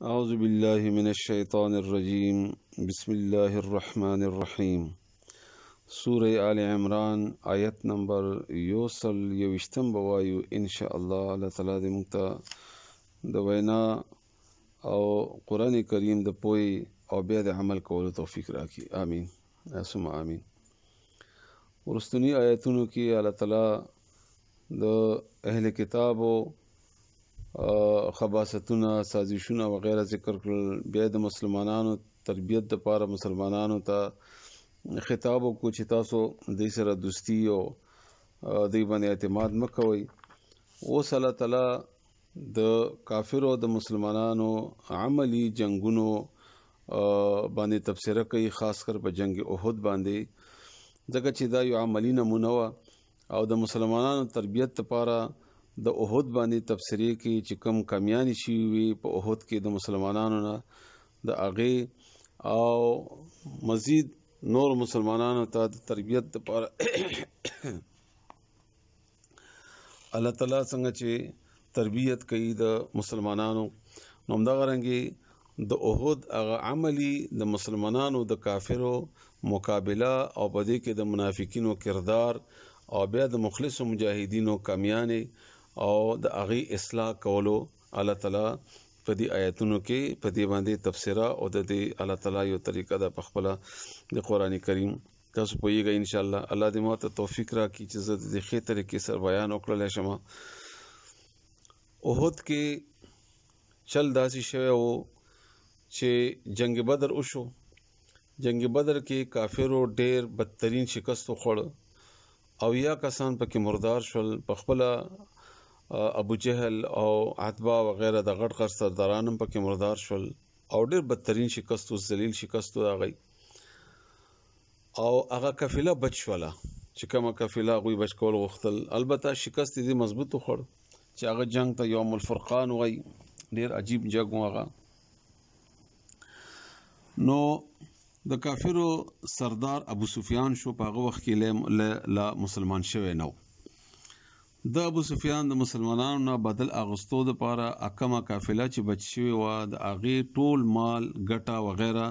أعوذ بالله من الشيطان الرجيم بسم الله الرحمن الرحيم سورة آل عمران آیت نمبر یوسل یوشتم بوایو انشاءاللہ اللہ تعالی دې موږ ته د وینا او قرآن کریم د پوی او بیا د عمل کولو توفیق راکړي آمین ثم آمین ورستنی آیتونو کې الله تعالی د اهل کتابو خباستونه سازشونه وغیرہ ذکر کړل بیا د مسلمانانو تربیت د پاره مسلمانانو ته خطاب کو چې تاسو د سره دوستی او د باندې اعتماد مکوئ اوس الله تعالی د کافرو د مسلمانانو عملی جنگونو باندې تفسیر کوي خاص کر په جنگ احد باندې ځکه چې دا یو عملی نمونه او د مسلمانانو تربیت لپاره د احد باندې تفسیری کې چې کم کامیانی شي وي په احد کې د مسلمانانو نه د اغه او مزید نور مسلمانانو ته د تربیت لپاره الله تعالی څنګه چې تربیت کوي د مسلمانانو نو دا غرانګي د احد هغه عملی د مسلمانانو د کافرو مقابله او په دې کې د منافقینو کردار او بیا د مخلص مجاهدینو کامیانه او د اغه اصلاح کولو الله تعالی په دې آیاتونو کې په دې باندې تفسیر او د دې الله تعالی یو طریقه د پخپله د قران کریم تاسو پوهیږئ ان شاء الله الله دې ماته توفیق راکړي چې زه د ښه طریقې سره بیان وکړل شم احد کې چل داسي شوی وو چې جنگ بدر وشو جنگ بدر کې کافرو ډېر بدترین شکست وخوړ او یا کسان پکې مردار شول پخپله ابو جهل او عتبہ وغیرہ د غټ غټ سردارانو پکې مردار شول او ډېر بدترین شکست او ذلیل شکست راغی او هغه قافله بچ شوله چې کومه قافله غوي بچ کول غوښتل البته شکست دې مضبوط خور چې هغه جنگ ته یوم الفرقان وای ډېر عجیب جنگ هغه نو د کافرو سردار ابو سفیان شو په هغه وخت کې لا مسلمان شوی نو د ابو سفیان د مسلمانانو نه بدل اغستو د پاره اکمه قافله چې بچ شوی و د اغه ټول مال ګټه وغیرہ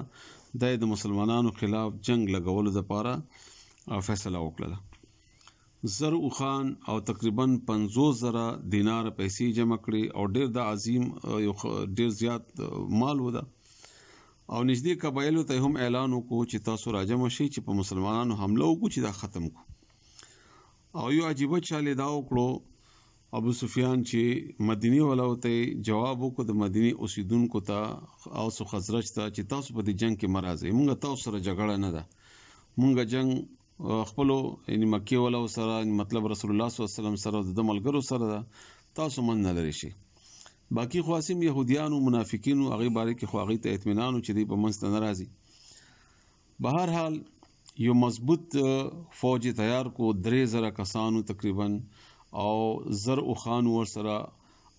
د مسلمانانو خلاف جنگ لګولو د پاره فیصله وکړه زرع خان او تقریبا 50,000 دینار پیسې جمع کړې او ډېر د عظیم یو ډېر زیات مال ودا او نږدې قبایلو ته هم اعلان وکړو چې تاسو راجم شئ چې په مسلمانانو حمله وکړو چې دا ختم کو او یو عجیب چاله دا وکړو ابو سفیان چې مدینه ولوته جواب وکړ د مدینه اوسیدونکو ته او سو خزرج ته چې تاسو په دې جنگ کې مرزه مونږ تاسو سره جګړه نه ده مونږ جنگ خپل یعنی مکه ولو سره مطلب رسول الله صلی الله علیه وسلم سره د ملګرو سره ده تاسو من نه لري شي باقی خواسم يهوديان او منافقین او هغه باره کې خو هغه ته اطمینان او چې دی په منځ ناراضي بهر حال یو مضبوط فوج تیار کو 3000 کسانو تقریبا او زرع خان ور سره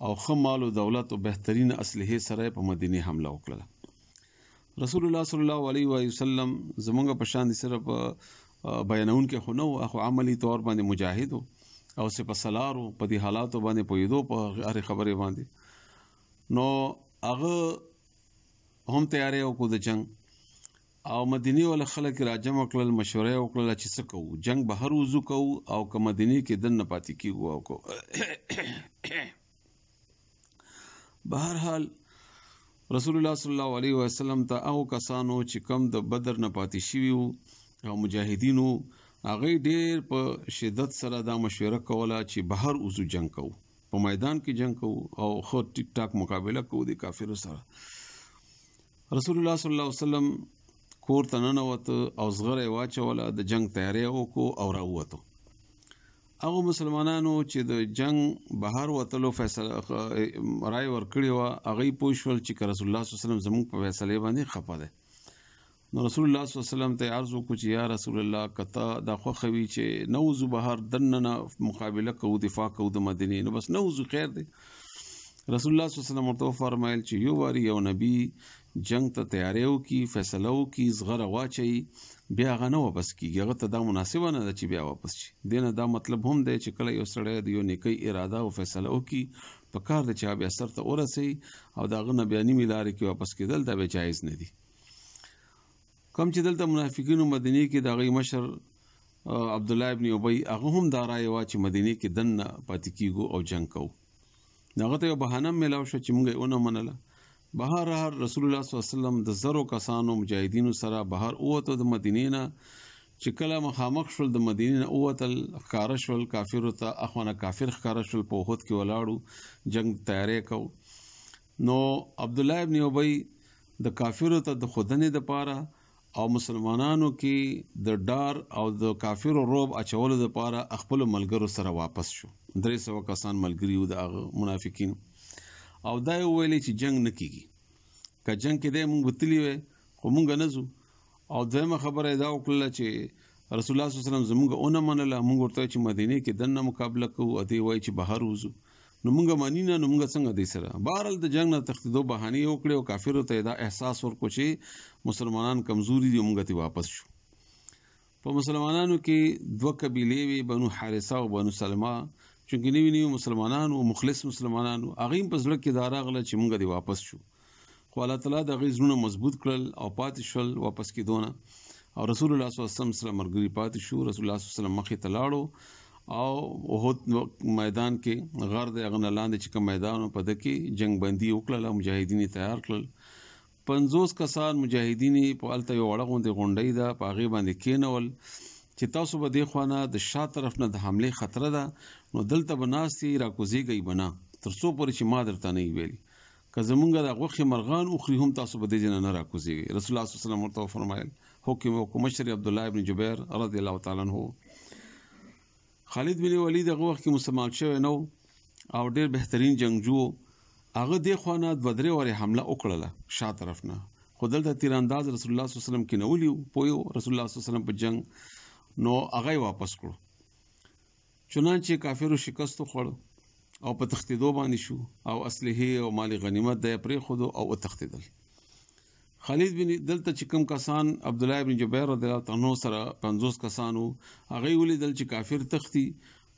او خمال او دولت او بهترین اسلحه سره په مدینه حمله وکړه رسول الله صلی الله علیه و سلم زمونږ په شان دي سره بیانون کې خو نو اخو عملی طور باندې مجاهد او سپه سالارو په دې حالاتو باندې پویدو په هر خبره باندې نو هغه هم تیاری او کو د جنگ او مدینه ول خلک راجم وکړل مشوره وکړه چې څه کوو جنگ بهر وضو کوو او که مدینه کې دن پاتې کیږو او کو بهر حال رسول الله صلی الله علیه وسلم ته او کسانو چې کم د بدر نه پاتې شوی او مجاهدینو هغه ډېر په شدت سره دا مشوره کوله چې بهر وضو جنگ کوو په میدان کې جنگ کوو او خو ټیک ټاک مقابله کوو د کافرو سره رسول الله صلی الله علیه وسلم کور ته ننوت او زغره واچوله د جنگ تیاری وکړو او راووتو هغه مسلمانانو چې د جنگ بهر وتلو فیصله رائے ورکړی و هغه پوښول چې رسول الله صلی الله علیه وسلم زموږ په فیصله باندې خپه ده نو رسول الله صلی الله علیه وسلم ته عرض وکړ چې یا رسول الله کته دا خو خوي چې نوزو بهر دننه مقابله کوو دفاع کوو د مدینه نو بس نوزو خیر دی رسول الله صلی الله علیه وسلم ورته فرمایل چې یو واری یو نبی جنگ ته تیاریو کی فیصلو کی زغره واچي بیا غنه واپس کیږي هغه ته دا مناسبه نه ده چې بیا واپس شي دینه دا مطلب هم دی چې کله یو سړی د یو نیکی اراده او فیصله وکي په کار د چا بیا سر ته ورسي او دا غنه بیا نیمه لارې کې واپس کېدل دا به جایز نه دي. کوم چې دلته منافقینو مدینه کې د غي مشر عبد الله ابن ابي هغه هم دا رائے وا چې مدینه کې دنه پاتې کیږو او جنگ کوو. دغه ته یو بهانه ملاو شو چې موږ یې ونه منله. بهر رسول الله صلی الله علیه وسلم د زرو کسانو مجاهدینو سره بهر اوته د مدینې نه چې کله مخامخ شول د مدینې نه اوتل ښکار شول کافرو ته اخوانه کافر ښکار شول په وحد کې ولاړو جنگ تیارې کو. نو عبد الله ابن ابي د کافرو ته د خودنې د پاره او مسلمانانو کې د ډار او د کافرو روب اچولو د پاره خپل ملګرو سره واپس شو. 300 کسان ملګری وو د منافقین او دا ویلي چې جنگ نکېږي که جنگ کې د موږ بتلی وي خو موږ نه زو. او دغه خبره دا وکړه چې رسول الله صلی الله علیه وسلم زموږ اونې منله موږ ورته چې مدینه کې دنه مقابله کوو اته وای چې بهر وځو نو موږ مانینا نو موږ څنګه دې سره بهرل د جنگ نه تختیدو بهانه وکړي او کافرو ته دا احساس ورکو چې مسلمانان کمزوري دي موږ ته واپس شو. په مسلمانانو کې دوه قبيله وي بنو حارثه او بنو سلمہ چې نیو مسلمانانو او مخلص مسلمانانو هغه په ځل کې دا راغله چې موږ دې واپس شو. خو الله تعالی د غیزونه مضبوط کړل او پاتې شول واپس کېدونه او رسول الله صلی الله علیه وسلم سره مرګري پاتې شو. رسول الله صلی الله علیه وسلم مخې ته لاړو او احد میدان کې غر د غن لاندې چې کوم میدان په دکې جنگ بندي وکړه مجاهدین تیار کړل 50 کسان مجاهدین په الته یو وړغوندې غونډې ده په غي باندې کېنول چې تاسو به د خوانه د شا طرف نه د حمله خطر ده نو دلته بناستي راکوزیږي بنا ترڅو پورې چې ما درته نه ویلي که زمونږ د غوخي مرغان او خري هم تاسو به د جن نه راکوزیږي. رسول الله صلی الله علیه وسلم ورته فرمایل حکم مشر عبد الله ابن جبیر رضی الله تعالی عنہ. خالد بن ولید هغه وخت کې مسلمان شوی نو او ډیر بهترین جنگجو هغه د خوانه د بدرې وره حمله وکړه شا طرف نه خو دلته تیرانداز رسول الله صلی الله علیه وسلم کې نولیو پویو رسول الله صلی الله علیه وسلم په جنگ نو هغه واپس کړو. چنانچه کافرو شکست خوړ او په تختیدو باندې شو او اسلحه او مال غنیمت د پرې خود او تختیدل. خالد بن دلته چې کوم کسان عبد الله ابن جبیر رضی الله عنه سره 50 کسانو هغه ولیدل چې کافر تختی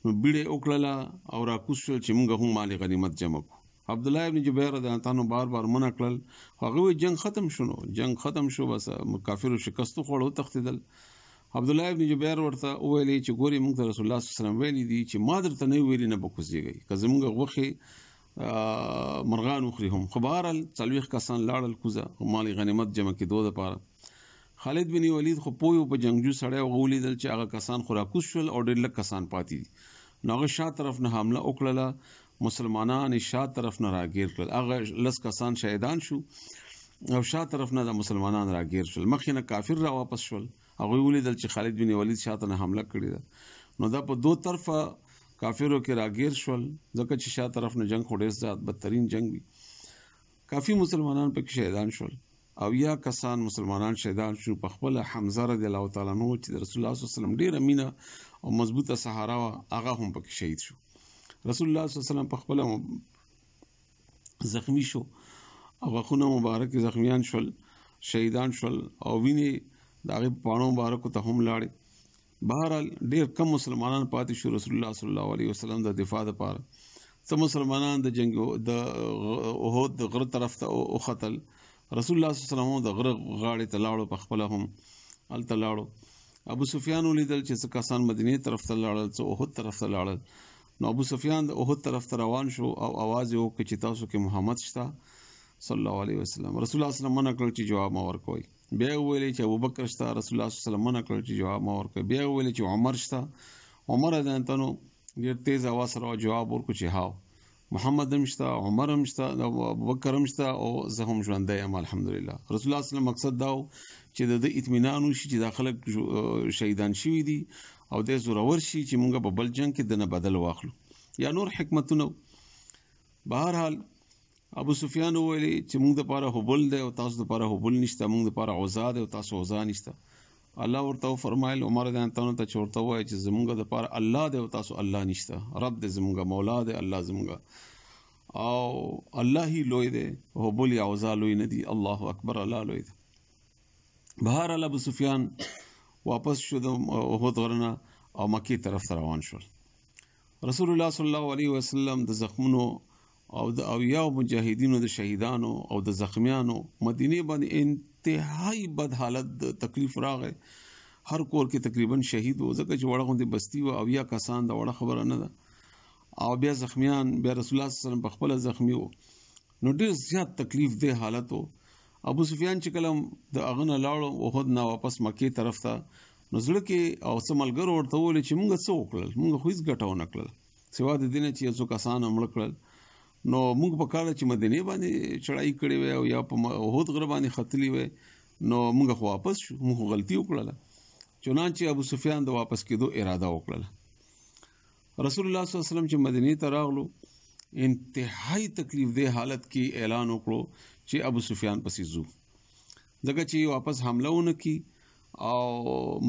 نو بیړه وکړه او راکوس شو چې موږ هم مال غنیمت جمع کو. عبد الله ابن جبیر رضی الله عنه بار منع کړل هغه جنگ ختم شونه جنگ ختم شو بس کافر شکست خوړو تختیدل. عبد الله ابن جبیر ورته ویلي چې ګوري موږ رسول الله صلی الله علیه وسلم ویلي دي چې ما درته نه ویلي نه بکوزيږي که زموږ غوخي مرغان وخري هم خبرال څلويخ کسان لاړل کوزه مال غنیمت جمع کې دوه لپاره. خالد بن ولید خو پویو په جنگجو سړی وغولیدل چې هغه کسان خورا کوشل او ډېر لک کسان پاتې دي نو هغه شا طرف نه حمله وکړه مسلمانان شا طرف نه راګیر کړل هغه لس کسان شهیدان شو او شا طرف نه د مسلمانان راګیر شول مخینه کافر را واپس شول هغه ولیدل چې خالد بن ولید شاته نه حمله کړې ده نو دا په دوه طرفه کافرو کې راګیر شول ځکه چې شا طرف نه جنگ خوري زیات بدترین جنگ وي. کافی مسلمانان په کې شهیدان شول او یا کسان مسلمانان شهیدان شو په خپل حمزه رضی الله تعالی عنہ چې رسول الله صلی الله علیه وسلم ډیر امینه او مضبوطه سهارا هغه هم په کې شهید شو. رسول الله صلی الله علیه وسلم په خپل زخمی شو او غخونه مبارک زخمیان شول شهیدان شول او ویني داغه پانو مبارک ته هم لاړې. بهرحال ډیر کم مسلمانان پاتې شو. رسول الله صلی الله علیه وسلم د دفاع لپاره څو مسلمانان د جنگ د احد د غره طرف ته او قتل رسول الله صلی الله علیه وسلم د غره غاړې ته لاړو په خپل هم ال تلاړو. ابو سفیان ولیدل چې کسان مدینه طرف ته لاړل څو احد طرف ته لاړل نو ابو سفیان د احد طرف ته روان شو او आवाज یې وکړ چې تاسو کې محمد شته صلی الله علیه وسلم. رسول الله صلی الله علیه وسلم منع کړ چې جواب ما ورکوي. بیا ویل چې ابوبکر شته رسول الله صلی الله علیه وسلم منع کړ چې جواب ما ورکوي. بیا ویل چې عمر شته عمر ځانتنو ډیر تیز आवाज سره جواب ورکړ چې هاو محمد هم شته عمر هم شته ابوبکر هم شته او زه هم ژوندی یم الحمدلله. رسول الله صلی الله علیه وسلم مقصد دا چې د اطمینان وشي چې داخله شهیدان شوی دي او د زورور شي چې مونږ په بل جنگ کې دنه بدل واخلو یا نور حکمتونه. بهرحال ابو سفیان ویلي چې مونږ د پاره حبل دی او تاسو د پاره حبل نشته مونږ د پاره عزا دی او تاسو عزا نشته. الله ورته فرمایل عمر دې انتونو ته چورته وای چې زمونږ د پاره الله دی او تاسو الله نشته رب دې زمونږ مولا دی الله زمونږ او الله هی لوی دی حبل یا عزا لوی نه دی الله اکبر الله لوی دی. بهرحال ابو سفیان واپس شو د احد غرنه او مکی طرف ته روان شول. رسول الله صلی الله علیه وسلم د زخمونو او د اویا مجاهدینو د شهیدانو او د زخمیانو مدینه باندې انتهایی بد حالت د تکلیف راغی. هر کور کې تقریبا شهید و، ځکه چې وړه غوندې بستی و، اویا کسان د وړه خبره نه ده، او بیا زخمیان، بیا رسول الله صلی الله علیه وسلم په خپل زخمی و. نو ډیر زیات تکلیف دی حالت و. ابو سفیان چې کله د هغه نه لاړو احد نه واپس مکې طرف ته، نو زړه کې او څه ملګرو ورته وویل چې موږ څه وکړل، موږ خو هېڅ ګټه ونه کړل سوا د دې نه چې یو څو کسان مړه کړل. نو موږ په کار چې مدینې باندې چړای کړې وای او یا په احد غره باندې ختلی وای، نو موږ خو واپس شو، موږ غلطي وکړله. چنانچه ابو سفیان د واپس کېدو اراده وکړه. رسول الله صلی الله علیه وسلم چې مدینې ته راغلو، انتهایی تکلیف دی حالت کې اعلان وکړو چې ابو سفیان پسې ځو، ځکه چې واپس حمله ونه کی او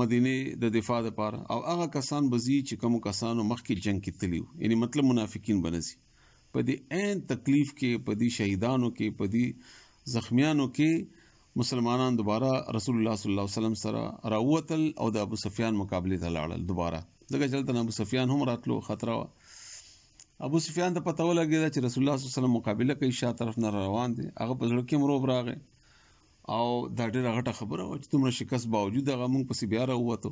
مدینه د دفاع لپاره، او هغه کسان بزی چې کوم کسانو مخکې جنگ کې تلیو، یعنی مطلب منافقین بنسي په دې عین تکلیف کې، په دې شهیدانو کې، په دې زخمیانو کې مسلمانان دوباره رسول الله صلی الله علیه وسلم سره راوتل او د ابو سفیان مقابله ته لاړل دوباره، ځکه چې دلته ابو سفیان هم راتلو خطر و. ابو سفیان ته پته ولګېده چې رسول الله صلی الله علیه وسلم مقابله کوي، شا طرف نه روان دي، هغه په زړه کې مروب راغی او دا ډېره غټه خبره وه چې دومره شکست باوجود هغه موږ پسې بیا راووتو.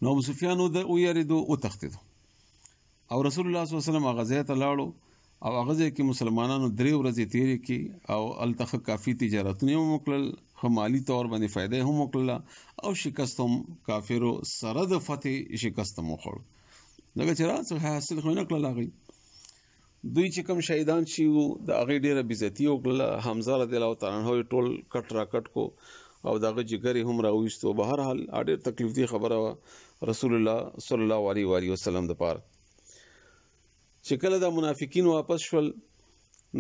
نو ابو سفیان ویرېدو، وتښتېدو او رسول الله صلی الله علیه وسلم هغه ځای ته لاړو او هغه ځای کې مسلمانانو 3 ورځې تېرې کړې او هلته کافي تجارتونه هم وکړل، ښه مالي طور باندې فایده هم وکړله او شکست هم کافرو سره د فتح شکست هم وخوړ، ځکه چې راڅه حاصل خو نه کړل. هغوی دوی چې کوم شهیدان شي وو د هغې ډېره بېزتي وکړله. حمزه رضی الله تعالی عنه ټول کټ را کټ کو او د هغه جګر یې هم راویستو. بهرحال ډېر تکلیف دی خبره وه رسول الله صلی الله علیه وسلم دپاره. چې کله د منافقین واپس شول،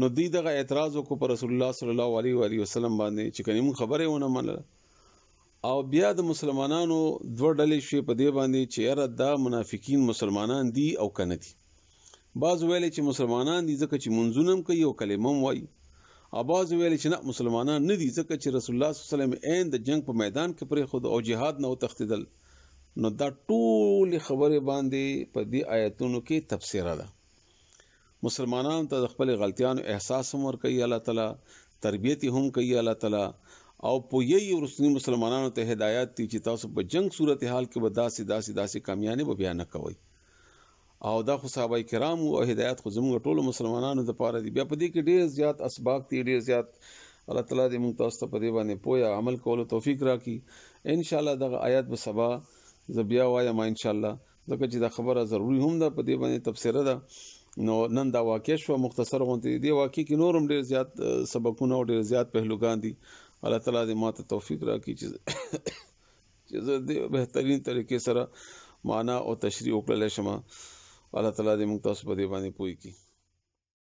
نو دوی دغه اعتراض وکړو په رسول الله صلی الله علیه وسلم باندې چې کني موږ خبره یې ونه منله، او بیا د مسلمانانو 2 ډلې شوې په دې باندې چې یاره دا منافقین مسلمانان دي او که نه دي. بعض ویلې چې مسلمانان دي ځکه چې منځونه هم کوي او کلمه هم وایي، او بعض ویلې چې نه مسلمانان نه دي ځکه چې رسول الله صلی الله علیه وسلم عین د جنگ په میدان کې پرېښود او جهاد نه وتښتېدل. نو دا ټولې خبرې باندې په دې آیتونو کې تفسیره ده. مسلمانانو ته د خپل غلطیانو احساس هم ورکوي الله تعالی، تربیت هم کوي الله تعالی، او پوهیږي ورسنی مسلمانانو ته هدایت دي چې تاسو په جنگ صورتحال کې به داسې کامیابی به بیان نه کوئ. او دا خو صحابه کرام او هدایت خو زموږ ټولو مسلمانانو لپاره دي. بیا په دې کې ډېر زیات اسباق دي، ډېر زیات. الله تعالی دې موږ تاسو ته په دې باندې پوهه عمل کولو توفیق راکړي. ان شاء الله دغه آیات به سبا زه بیا وایم ان شاء الله، ځکه چې دا خبره ضروری هم ده، په دې باندې تفسیره ده. نو نن دا واقع شو مختصر غونډه دی، واقع کې نورم ډېر زیات سبقونه او ډېر زیات پهلوګان دي. الله تعالی دې ماته توفیق راکړي چې زه دې بهترین طریقې سره معنا او تشریح وکړلی شم. الله تعالی دې موږ تاسو په دې باندې پوه کړي.